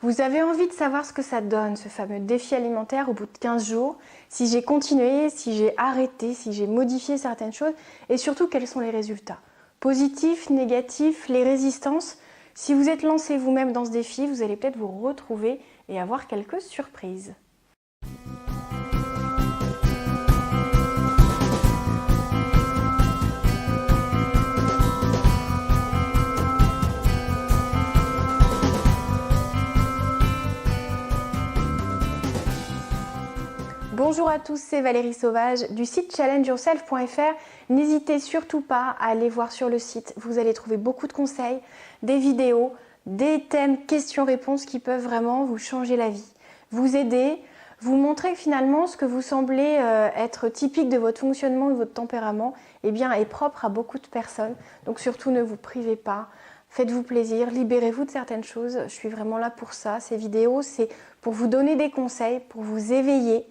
Vous avez envie de savoir ce que ça donne, ce fameux défi alimentaire au bout de 15 jours, si j'ai continué, si j'ai arrêté, si j'ai modifié certaines choses et surtout quels sont les résultats. Positifs, négatifs, les résistances. Si vous êtes lancé vous-même dans ce défi, vous allez peut-être vous retrouver et avoir quelques surprises. Bonjour à tous, c'est Valérie Sauvage du site challengeyourself.fr. N'hésitez surtout pas à aller voir sur le site, vous allez trouver beaucoup de conseils, des vidéos, des thèmes, questions-réponses qui peuvent vraiment vous changer la vie, vous aider, vous montrer que finalement ce que vous semblez être typique de votre fonctionnement ou de votre tempérament est propre à beaucoup de personnes. Donc surtout ne vous privez pas, faites-vous plaisir, libérez-vous de certaines choses. Je suis vraiment là pour ça. Ces vidéos, c'est pour vous donner des conseils, pour vous éveiller,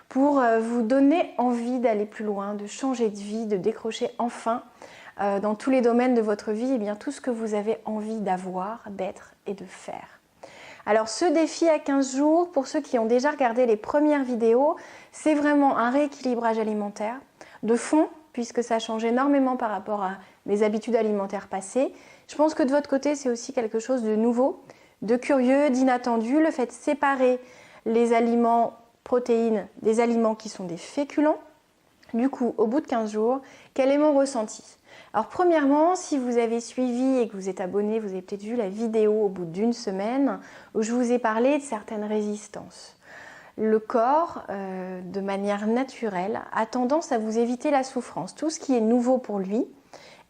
pour vous donner envie d'aller plus loin, de changer de vie, de décrocher enfin dans tous les domaines de votre vie tout ce que vous avez envie d'avoir, d'être et de faire. Alors ce défi à 15 jours, pour ceux qui ont déjà regardé les premières vidéos, c'est vraiment un rééquilibrage alimentaire de fond, puisque ça change énormément par rapport à mes habitudes alimentaires passées. Je pense que de votre côté, c'est aussi quelque chose de nouveau, de curieux, d'inattendu, le fait de séparer les aliments protéines des aliments qui sont des féculents. Du coup, au bout de 15 jours, quel est mon ressenti? Alors premièrement, si vous avez suivi et que vous êtes abonné, vous avez peut-être vu la vidéo au bout d'une semaine où je vous ai parlé de certaines résistances. Le corps, de manière naturelle, a tendance à vous éviter la souffrance. Tout ce qui est nouveau pour lui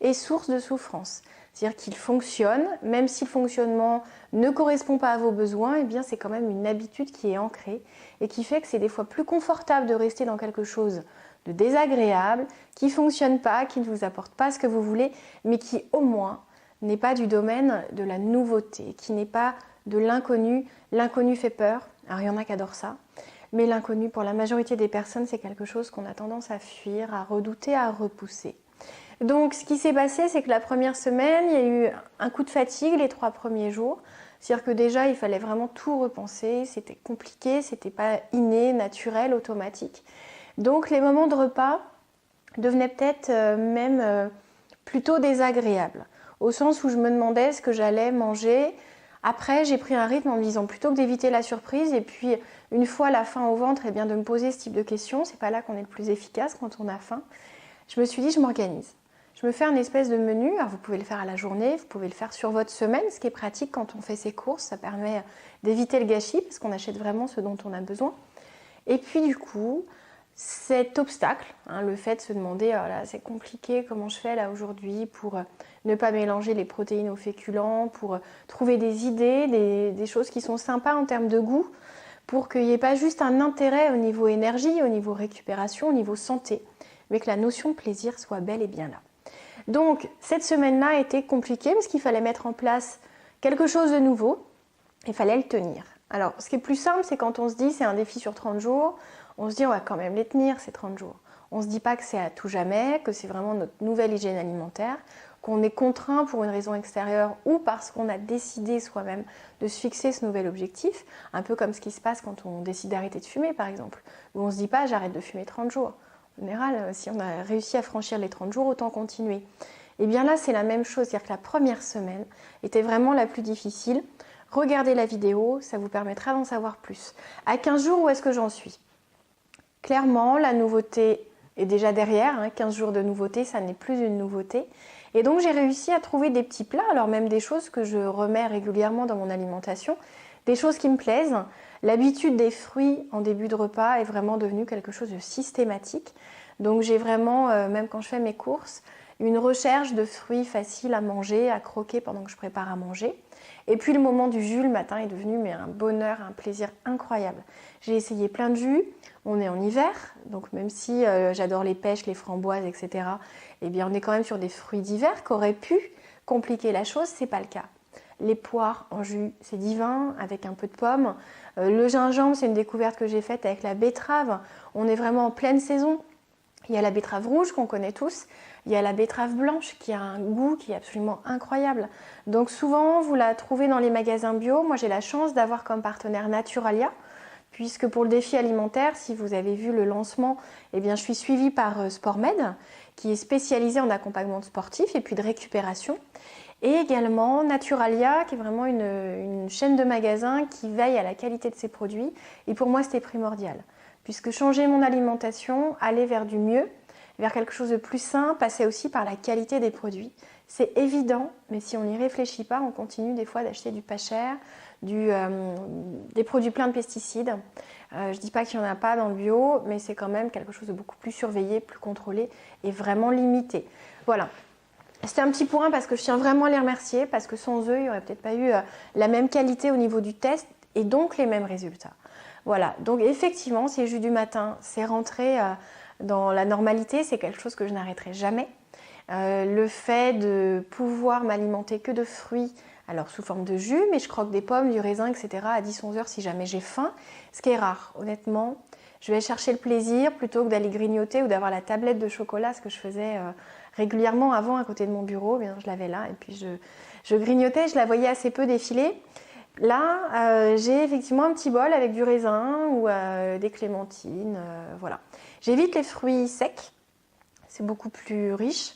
est source de souffrance. C'est-à-dire qu'il fonctionne, même si le fonctionnement ne correspond pas à vos besoins, c'est quand même une habitude qui est ancrée et qui fait que c'est des fois plus confortable de rester dans quelque chose de désagréable, qui ne fonctionne pas, qui ne vous apporte pas ce que vous voulez, mais qui au moins n'est pas du domaine de la nouveauté, qui n'est pas de l'inconnu. L'inconnu fait peur, alors il y en a qui adorent ça, mais l'inconnu pour la majorité des personnes, c'est quelque chose qu'on a tendance à fuir, à redouter, à repousser. Donc ce qui s'est passé, c'est que la première semaine, il y a eu un coup de fatigue les 3 premiers jours. C'est-à-dire que déjà, il fallait vraiment tout repenser, c'était compliqué, c'était pas inné, naturel, automatique. Donc les moments de repas devenaient peut-être même plutôt désagréables, au sens où je me demandais ce que j'allais manger. Après, j'ai pris un rythme en me disant plutôt que d'éviter la surprise et puis une fois la faim au ventre, de me poser ce type de questions. C'est pas là qu'on est le plus efficace quand on a faim. Je me suis dit, je m'organise. Je me fais un espèce de menu, alors vous pouvez le faire à la journée, vous pouvez le faire sur votre semaine, ce qui est pratique quand on fait ses courses, ça permet d'éviter le gâchis parce qu'on achète vraiment ce dont on a besoin. Et puis du coup, cet obstacle, le fait de se demander, oh là, c'est compliqué, comment je fais là aujourd'hui pour ne pas mélanger les protéines aux féculents, pour trouver des idées, des choses qui sont sympas en termes de goût, pour qu'il n'y ait pas juste un intérêt au niveau énergie, au niveau récupération, au niveau santé, mais que la notion de plaisir soit bel et bien là. Donc cette semaine-là a été compliquée parce qu'il fallait mettre en place quelque chose de nouveau, il fallait le tenir. Alors ce qui est plus simple, c'est quand on se dit c'est un défi sur 30 jours, on se dit on va quand même les tenir ces 30 jours. On ne se dit pas que c'est à tout jamais, que c'est vraiment notre nouvelle hygiène alimentaire, qu'on est contraint pour une raison extérieure ou parce qu'on a décidé soi-même de se fixer ce nouvel objectif, un peu comme ce qui se passe quand on décide d'arrêter de fumer par exemple, où on ne se dit pas j'arrête de fumer 30 jours. En général, si on a réussi à franchir les 30 jours, autant continuer. Et bien là, c'est la même chose, c'est-à-dire que la première semaine était vraiment la plus difficile. Regardez la vidéo, ça vous permettra d'en savoir plus. À 15 jours, où est-ce que j'en suis? Clairement, la nouveauté est déjà derrière. 15 jours de nouveauté, ça n'est plus une nouveauté. Et donc, j'ai réussi à trouver des petits plats, alors même des choses que je remets régulièrement dans mon alimentation, des choses qui me plaisent. L'habitude des fruits en début de repas est vraiment devenue quelque chose de systématique. Donc j'ai vraiment, même quand je fais mes courses, une recherche de fruits faciles à manger, à croquer pendant que je prépare à manger. Et puis le moment du jus le matin est devenu un bonheur, un plaisir incroyable. J'ai essayé plein de jus, on est en hiver, donc même si j'adore les pêches, les framboises, etc., on est quand même sur des fruits d'hiver qui auraient pu compliquer la chose, c'est pas le cas. Les poires en jus, c'est divin, avec un peu de pommes. Le gingembre, c'est une découverte que j'ai faite avec la betterave. On est vraiment en pleine saison. Il y a la betterave rouge qu'on connaît tous, Il y a la betterave blanche qui a un goût qui est absolument incroyable. Donc souvent, vous la trouvez dans les magasins bio. Moi, j'ai la chance d'avoir comme partenaire Naturalia, puisque pour le défi alimentaire, si vous avez vu le lancement, eh bien, je suis suivie par SportMed, qui est spécialisé en accompagnement sportif et puis de récupération. Et également Naturalia, qui est vraiment une chaîne de magasins qui veille à la qualité de ses produits. Et pour moi, c'était primordial, puisque changer mon alimentation, aller vers du mieux, vers quelque chose de plus sain, passait aussi par la qualité des produits. C'est évident, mais si on n'y réfléchit pas, on continue des fois d'acheter du pas cher, des produits pleins de pesticides. Je ne dis pas qu'il n'y en a pas dans le bio, mais c'est quand même quelque chose de beaucoup plus surveillé, plus contrôlé et vraiment limité. Voilà. C'était un petit point parce que je tiens vraiment à les remercier, parce que sans eux, il n'y aurait peut-être pas eu la même qualité au niveau du test et donc les mêmes résultats. Voilà, donc effectivement, ces jus du matin, c'est rentré dans la normalité, c'est quelque chose que je n'arrêterai jamais. Le fait de pouvoir m'alimenter que de fruits, alors sous forme de jus, mais je croque des pommes, du raisin, etc. à 10-11 heures si jamais j'ai faim, ce qui est rare, honnêtement. Je vais chercher le plaisir plutôt que d'aller grignoter ou d'avoir la tablette de chocolat, ce que je faisais régulièrement avant à côté de mon bureau. Bien, je l'avais là et puis je grignotais, je la voyais assez peu défiler. Là, j'ai effectivement un petit bol avec du raisin ou des clémentines, voilà. J'évite les fruits secs, c'est beaucoup plus riche.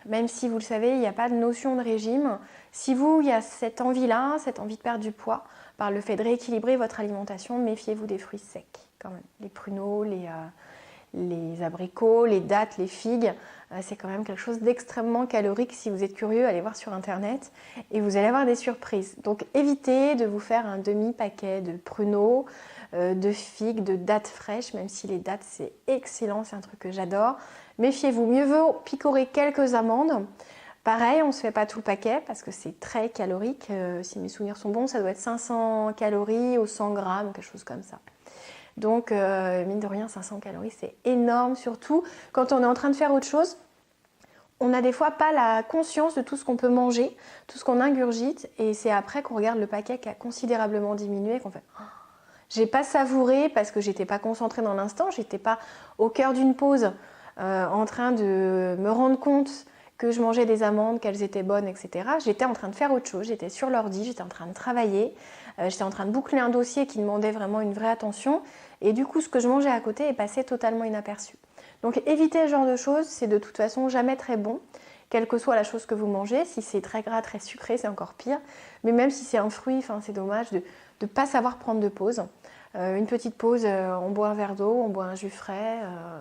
Même si vous le savez, il n'y a pas de notion de régime. Si vous, il y a cette envie-là, cette envie de perdre du poids, par le fait de rééquilibrer votre alimentation, méfiez-vous des fruits secs quand même. Les pruneaux, les abricots, les dattes, les figues, c'est quand même quelque chose d'extrêmement calorique. Si vous êtes curieux, allez voir sur internet et vous allez avoir des surprises. Donc évitez de vous faire un demi-paquet de pruneaux, de figues, de dattes fraîches, même si les dattes c'est excellent, c'est un truc que j'adore. Méfiez-vous, mieux vaut picorer quelques amandes. Pareil, on ne se fait pas tout le paquet parce que c'est très calorique. Si mes souvenirs sont bons, ça doit être 500 calories au 100 grammes ou quelque chose comme ça. Donc, mine de rien, 500 calories, c'est énorme, surtout quand on est en train de faire autre chose. On n'a des fois pas la conscience de tout ce qu'on peut manger, tout ce qu'on ingurgite, et c'est après qu'on regarde le paquet qui a considérablement diminué, qu'on fait oh, j'ai pas savouré parce que j'étais pas concentrée dans l'instant, j'étais pas au cœur d'une pause en train de me rendre compte que je mangeais des amandes, qu'elles étaient bonnes, etc. J'étais en train de faire autre chose, j'étais sur l'ordi, j'étais en train de travailler, j'étais en train de boucler un dossier qui demandait vraiment une vraie attention, et du coup ce que je mangeais à côté est passé totalement inaperçu. Donc éviter ce genre de choses, c'est de toute façon jamais très bon, quelle que soit la chose que vous mangez. Si c'est très gras, très sucré, c'est encore pire, mais même si c'est un fruit, c'est dommage de ne pas savoir prendre de pause. Une petite pause, on boit un verre d'eau, on boit un jus frais,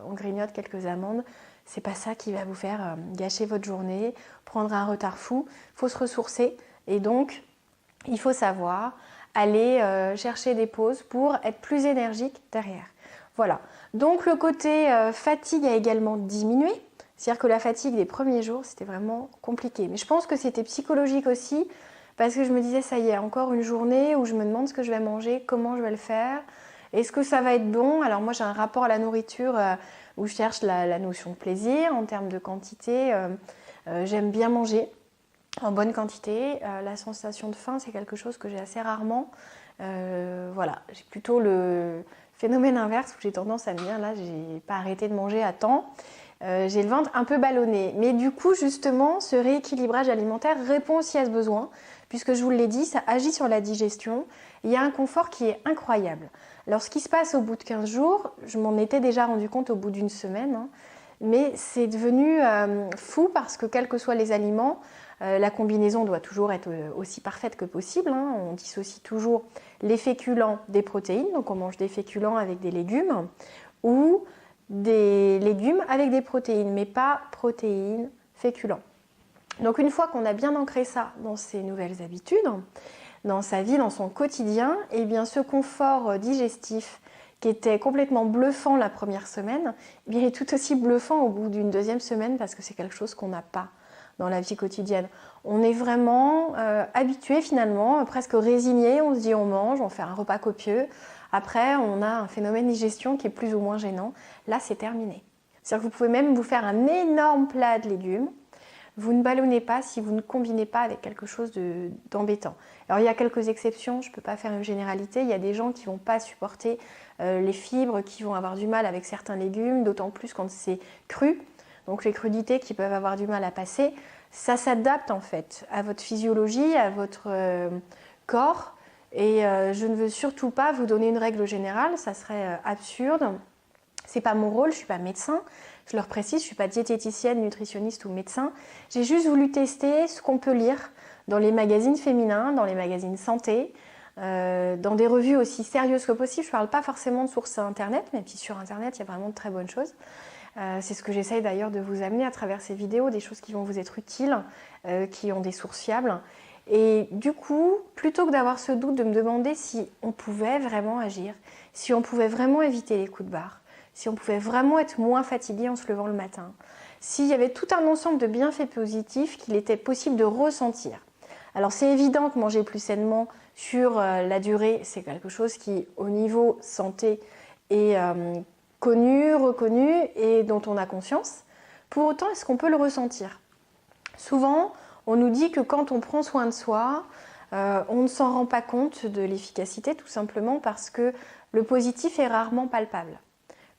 on grignote quelques amandes. C'est pas ça qui va vous faire gâcher votre journée, prendre un retard fou. Il faut se ressourcer et donc il faut savoir aller chercher des pauses pour être plus énergique derrière. Voilà. Donc le côté fatigue a également diminué. C'est-à-dire que la fatigue des premiers jours, c'était vraiment compliqué. Mais je pense que c'était psychologique aussi parce que je me disais, ça y est, encore une journée où je me demande ce que je vais manger, comment je vais le faire, est-ce que ça va être bon? Alors moi, j'ai un rapport à la nourriture où je cherche la notion de plaisir en termes de quantité. J'aime bien manger en bonne quantité. La sensation de faim, c'est quelque chose que j'ai assez rarement. Voilà, j'ai plutôt le phénomène inverse où j'ai tendance à me dire, là, j'ai pas arrêté de manger à temps. J'ai le ventre un peu ballonné. Mais du coup, justement, ce rééquilibrage alimentaire répond aussi à ce besoin, puisque je vous l'ai dit, ça agit sur la digestion. Il y a un confort qui est incroyable. Alors, ce qui se passe au bout de 15 jours, je m'en étais déjà rendu compte au bout d'une semaine, hein, mais c'est devenu fou parce que quels que soient les aliments, la combinaison doit toujours être aussi parfaite que possible. Hein. On dissocie toujours les féculents des protéines, donc on mange des féculents avec des légumes, ou des légumes avec des protéines, mais pas protéines, féculents. Donc une fois qu'on a bien ancré ça dans ses nouvelles habitudes, dans sa vie, dans son quotidien, et bien ce confort digestif qui était complètement bluffant la première semaine, eh bien il est tout aussi bluffant au bout d'une deuxième semaine parce que c'est quelque chose qu'on n'a pas dans la vie quotidienne. On est vraiment habitué finalement, presque résigné, on se dit on mange, on fait un repas copieux. Après, on a un phénomène de digestion qui est plus ou moins gênant. Là, c'est terminé. C'est-à-dire que vous pouvez même vous faire un énorme plat de légumes. Vous ne ballonnez pas si vous ne combinez pas avec quelque chose d'embêtant. Alors, il y a quelques exceptions, je ne peux pas faire une généralité. Il y a des gens qui ne vont pas supporter les fibres, qui vont avoir du mal avec certains légumes, d'autant plus quand c'est cru. donc les crudités qui peuvent avoir du mal à passer, ça s'adapte en fait à votre physiologie, à votre corps. Et je ne veux surtout pas vous donner une règle générale, ça serait absurde. C'est pas mon rôle, je suis pas médecin. Je leur précise, je suis pas diététicienne, nutritionniste ou médecin. J'ai juste voulu tester ce qu'on peut lire dans les magazines féminins, dans les magazines santé, dans des revues aussi sérieuses que possible. Je parle pas forcément de sources internet, même si sur internet il y a vraiment de très bonnes choses. C'est ce que j'essaye d'ailleurs de vous amener à travers ces vidéos, des choses qui vont vous être utiles, qui ont des sources fiables. Et du coup, plutôt que d'avoir ce doute de me demander si on pouvait vraiment agir, si on pouvait vraiment éviter les coups de barre, si on pouvait vraiment être moins fatigué en se levant le matin, s'il y avait tout un ensemble de bienfaits positifs qu'il était possible de ressentir. Alors c'est évident que manger plus sainement sur la durée, c'est quelque chose qui, au niveau santé, est connu, reconnu et dont on a conscience. Pour autant, est-ce qu'on peut le ressentir? Souvent, on nous dit que quand on prend soin de soi, on ne s'en rend pas compte de l'efficacité, tout simplement parce que le positif est rarement palpable.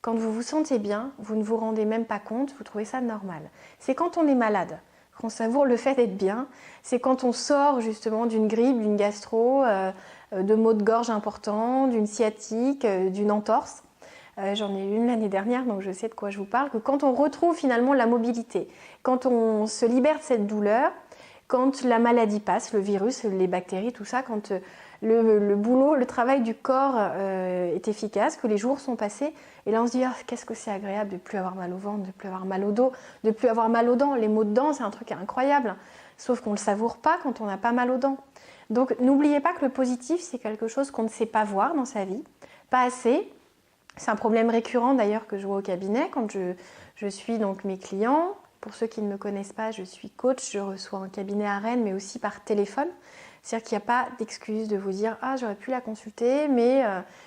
Quand vous vous sentez bien, vous ne vous rendez même pas compte, vous trouvez ça normal. C'est quand on est malade qu'on savoure le fait d'être bien. C'est quand on sort justement d'une grippe, d'une gastro, de maux de gorge importants, d'une sciatique, d'une entorse. J'en ai eu une l'année dernière, donc je sais de quoi je vous parle. Que quand on retrouve finalement la mobilité, quand on se libère de cette douleur, quand la maladie passe, le virus, les bactéries, tout ça, quand le boulot, le travail du corps est efficace, que les jours sont passés, et là on se dit ah, qu'est-ce que c'est agréable de ne plus avoir mal au ventre, de ne plus avoir mal au dos, de ne plus avoir mal aux dents. Les maux de dents, c'est un truc incroyable, sauf qu'on ne le savoure pas quand on n'a pas mal aux dents. Donc n'oubliez pas que le positif, c'est quelque chose qu'on ne sait pas voir dans sa vie, pas assez. C'est un problème récurrent d'ailleurs que je vois au cabinet quand je suis donc mes clients. Pour ceux qui ne me connaissent pas, je suis coach, je reçois un cabinet à Rennes, mais aussi par téléphone. C'est-à-dire qu'il n'y a pas d'excuse de vous dire « Ah, j'aurais pu la consulter, mais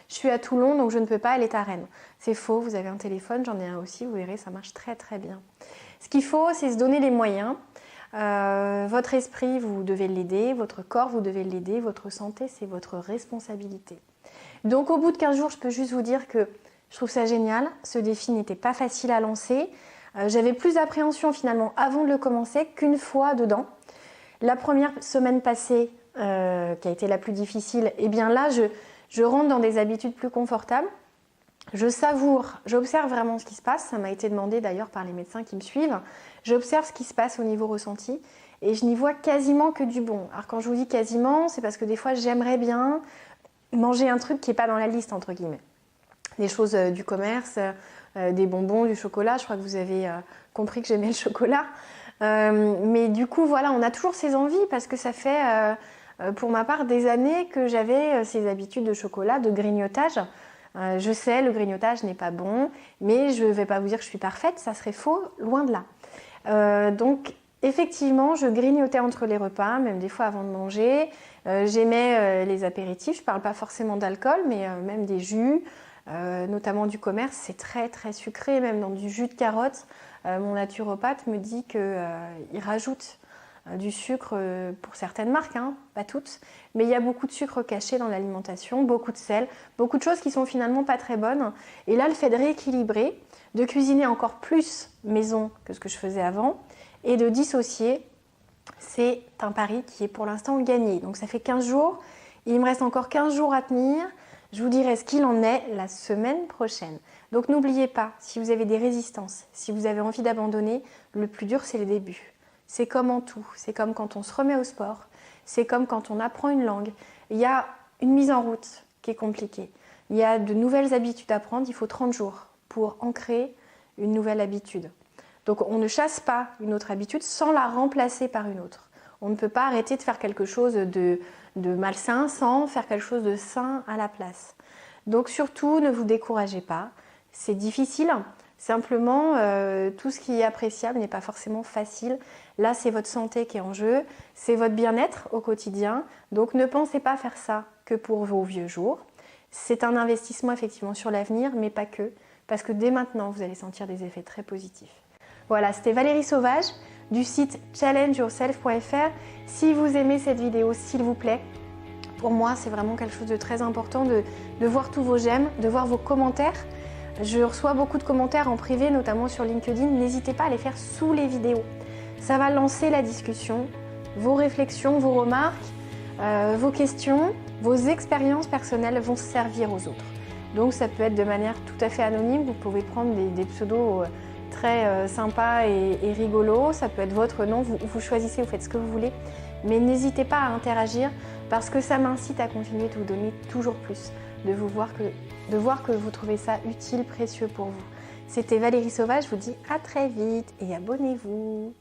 je suis à Toulon, donc je ne peux pas, elle est à Rennes. » C'est faux, vous avez un téléphone, j'en ai un aussi, vous verrez, ça marche très très bien. Ce qu'il faut, c'est se donner les moyens. Votre esprit, vous devez l'aider, votre corps, vous devez l'aider, votre santé, c'est votre responsabilité. Donc au bout de 15 jours, je peux juste vous dire que je trouve ça génial. Ce défi n'était pas facile à lancer. J'avais plus d'appréhension finalement avant de le commencer qu'une fois dedans. La première semaine passée, qui a été la plus difficile, et bien là, je rentre dans des habitudes plus confortables. Je savoure, j'observe vraiment ce qui se passe. Ça m'a été demandé d'ailleurs par les médecins qui me suivent. J'observe ce qui se passe au niveau ressenti et je n'y vois quasiment que du bon. Alors quand je vous dis quasiment, c'est parce que des fois, j'aimerais bien manger un truc qui n'est pas dans la liste, entre guillemets. Des choses du commerce, des bonbons, du chocolat. Je crois que vous avez compris que j'aimais le chocolat. Mais du coup, voilà, on a toujours ces envies parce que ça fait, pour ma part, des années que j'avais ces habitudes de chocolat, de grignotage. Je sais, le grignotage n'est pas bon, mais je ne vais pas vous dire que je suis parfaite, ça serait faux, loin de là. Donc, effectivement, je grignotais entre les repas, même des fois avant de manger. J'aimais les apéritifs, je ne parle pas forcément d'alcool, mais même des jus, notamment du commerce, c'est très très sucré, même dans du jus de carotte. Mon naturopathe me dit qu'il rajoute du sucre pour certaines marques, hein, pas toutes, mais il y a beaucoup de sucre caché dans l'alimentation, beaucoup de sel, beaucoup de choses qui sont finalement pas très bonnes. Et là, le fait de rééquilibrer, de cuisiner encore plus maison que ce que je faisais avant et de dissocier, c'est un pari qui est pour l'instant gagné. Donc ça fait 15 jours, il me reste encore 15 jours à tenir. Je vous dirai ce qu'il en est la semaine prochaine. Donc n'oubliez pas, si vous avez des résistances, si vous avez envie d'abandonner, le plus dur c'est le début. C'est comme en tout, c'est comme quand on se remet au sport, c'est comme quand on apprend une langue. Il y a une mise en route qui est compliquée. Il y a de nouvelles habitudes à prendre, il faut 30 jours pour ancrer une nouvelle habitude. Donc on ne chasse pas une autre habitude sans la remplacer par une autre. On ne peut pas arrêter de faire quelque chose de malsain sans faire quelque chose de sain à la place. Donc surtout, ne vous découragez pas. C'est difficile. Simplement, tout ce qui est appréciable n'est pas forcément facile. Là, c'est votre santé qui est en jeu, c'est votre bien-être au quotidien. Donc ne pensez pas faire ça que pour vos vieux jours. C'est un investissement effectivement sur l'avenir, mais pas que. Parce que dès maintenant, vous allez sentir des effets très positifs. Voilà, c'était Valérie Sauvage du site challengeyourself.fr. Si vous aimez cette vidéo, s'il vous plaît, pour moi, c'est vraiment quelque chose de très important de voir tous vos j'aime, de voir vos commentaires. Je reçois beaucoup de commentaires en privé, notamment sur LinkedIn. N'hésitez pas à les faire sous les vidéos. Ça va lancer la discussion, vos réflexions, vos remarques, vos questions, vos expériences personnelles vont servir aux autres. Donc ça peut être de manière tout à fait anonyme. Vous pouvez prendre des pseudos très sympas et rigolos. Ça peut être votre nom, vous choisissez, vous faites ce que vous voulez. Mais n'hésitez pas à interagir parce que ça m'incite à continuer de vous donner toujours plus, de voir que vous trouvez ça utile, précieux pour vous. C'était Valérie Sauvage, je vous dis à très vite et abonnez-vous.